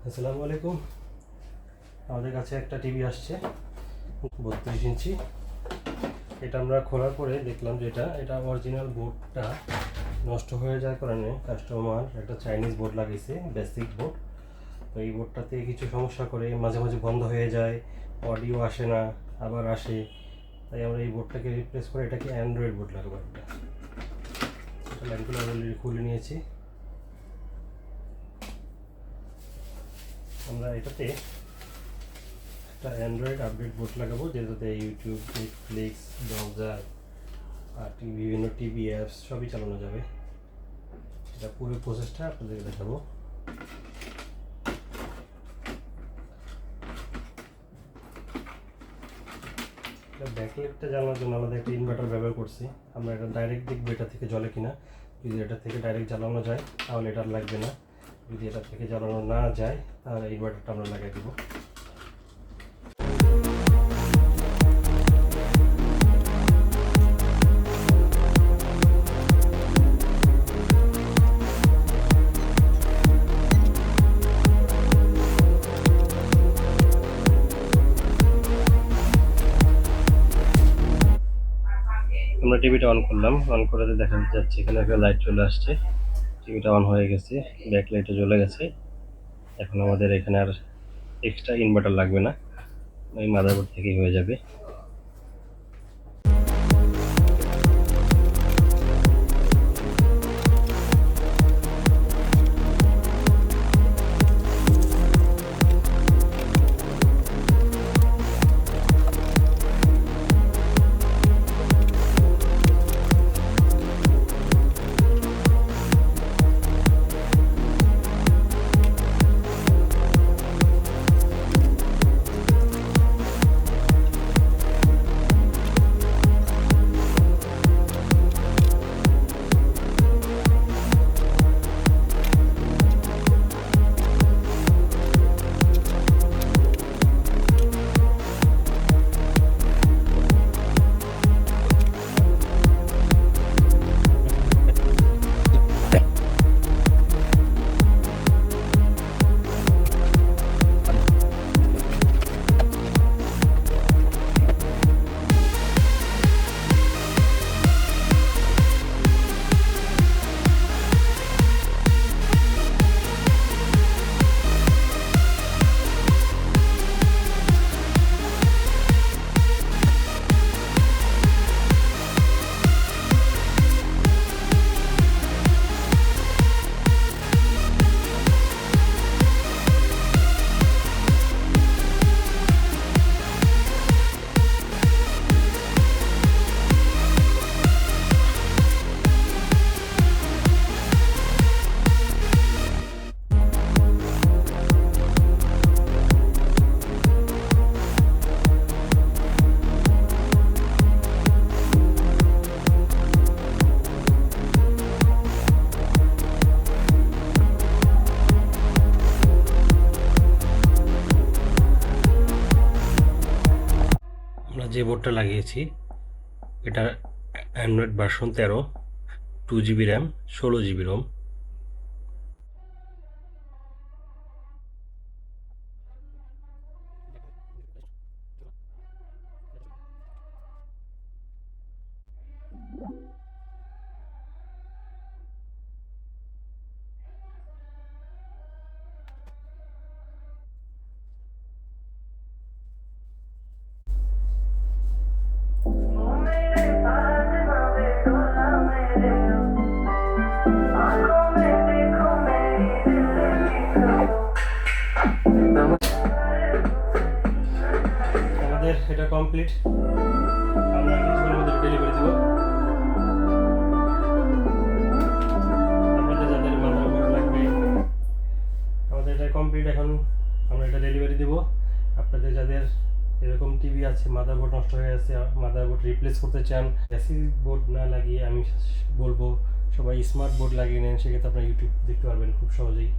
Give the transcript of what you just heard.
আসসালামু আলাইকুম। আমাদের কাছে একটা টিভি আসছে 32 ইঞ্চি। এটা আমরা খোলার পরে দেখলাম যে এটা অরিজিনাল বোর্ডটা নষ্ট হয়ে যাওয়ার কারণে কাস্টমার একটা চাইনিজ বোর্ড লাগিয়েছে, বেসিক বোর্ড। তো এই বোর্ডটাতে কিছু সমস্যা করে, মাঝে মাঝে বন্ধ হয়ে যায়, অডিও আসে না, আবার আসে। তাই আমরা এই বোর্ডটাকে রিপ্লেস করে এটাকে অ্যান্ড্রয়েড বোর্ড লাগাবো। এটা লাইনগুলো অলরেডি খুলে নিয়েছি। আমরা এটাতে একটা অ্যান্ড্রয়েড আপডেট বোর্ড লাগাবো, যেটাতে ইউটিউব, নেটফ্লিক্স, ব্রাউজার আর বিভিন্ন টিভি অ্যাপস সবই চালানো যাবে। এটা পুরো প্রসেসটা আপনাদেরকে দেখাবো। ব্যাকলাইটটা জ্বালানোর জন্য আলাদা একটা ইনভার্টার ব্যবহার করছি। আমরা এটা ডাইরেক্ট দেখবো এটা থেকে জ্বলে কিনা। যদি এটা থেকে ডাইরেক্ট জ্বালানো যায় তাহলে এটা লাগবে না, যদি এটা থেকে জ্বালানো না যায় তাহলে ইনভার্টারটা আমরা লাগিয়ে দেবো। আমরা টিভিটা অন করলাম, অন করে দেখা যাচ্ছে এখানে একটা লাইট চলে আসছে। টিভিটা অন হয়ে গেছে, ব্যাক লাইটও জ্বলে গেছে। এখন আমাদের এখানে আর এক্সট্রা ইনভার্টার লাগবে না, ওই মাদারবোর্ড থেকেই হয়ে যাবে। আমরা যে বোর্ডটা লাগিয়েছি এটা Android version 13, 2 GB RAM, 16 GB ROM. আমাদের এটা কমপ্লিট, আমরা কিছুক্ষণের মধ্যে ডেলিভারি দেবো। আপনাদের যাদের মাদারবোর্ড লাগবে, আমাদের এটা কমপ্লিট। এখন আমরা এটা ডেলিভারি দেবো। আপনাদের যাদের এরকম টিভি আছে, মাদারবোর্ড নষ্ট হয়ে আছে, মাদারবোর্ড রিপ্লেস করতে চান, বেসিক বোর্ড না লাগিয়ে আমি বলবো সবাই স্মার্ট বোর্ড লাগিয়ে নেন। সেক্ষেত্রে আপনারা ইউটিউব দেখতে পারবেন খুব সহজেই।